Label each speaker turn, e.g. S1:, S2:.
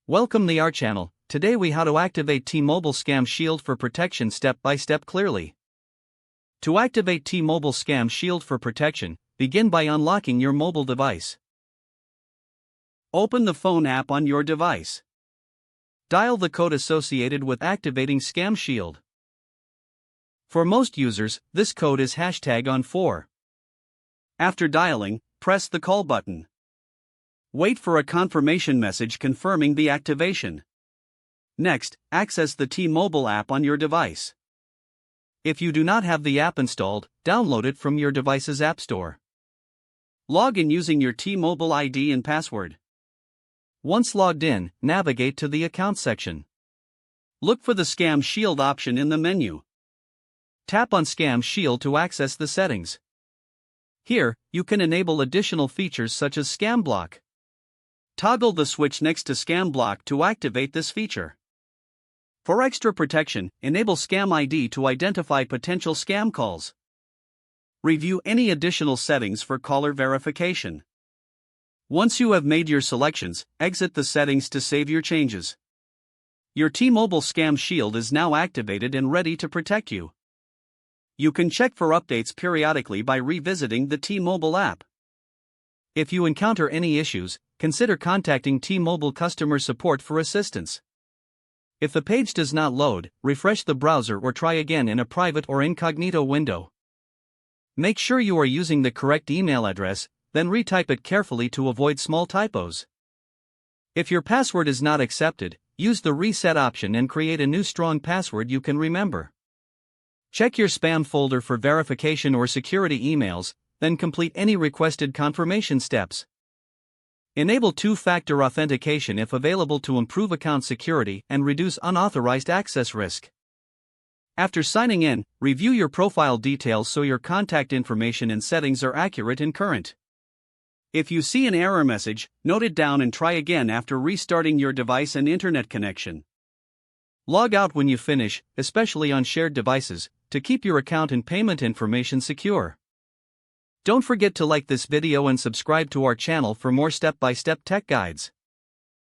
S1: Welcome to our channel. Today we how to activate T-Mobile Scam Shield for protection step by step clearly. To activate T-Mobile Scam Shield for protection, begin by unlocking your mobile device. Open the phone app on your device. Dial the code associated with activating Scam Shield. For most users, this code is #on4. After dialing, press the call button. Wait for a confirmation message confirming the activation. Next, access the T-Mobile app on your device. If you do not have the app installed, download it from your device's app store. Log in using your T-Mobile ID and password. Once logged in, navigate to the Account section. Look for the Scam Shield option in the menu. Tap on Scam Shield to access the settings. Here, you can enable additional features such as Scam Block. Toggle the switch next to Scam Block to activate this feature. For extra protection, enable Scam ID to identify potential scam calls. Review any additional settings for caller verification. Once you have made your selections, exit the settings to save your changes. Your T-Mobile Scam Shield is now activated and ready to protect you. You can check for updates periodically by revisiting the T-Mobile app. If you encounter any issues, consider contacting T-Mobile customer support for assistance. If the page does not load, refresh the browser or try again in a private or incognito window. Make sure you are using the correct email address, then retype it carefully to avoid small typos. If your password is not accepted, use the reset option and create a new strong password you can remember. Check your spam folder for verification or security emails, then complete any requested confirmation steps. Enable two-factor authentication if available to improve account security and reduce unauthorized access risk. After signing in, review your profile details so your contact information and settings are accurate and current. If you see an error message, note it down and try again after restarting your device and internet connection. Log out when you finish, especially on shared devices, to keep your account and payment information secure. Don't forget to like this video and subscribe to our channel for more step-by-step tech guides.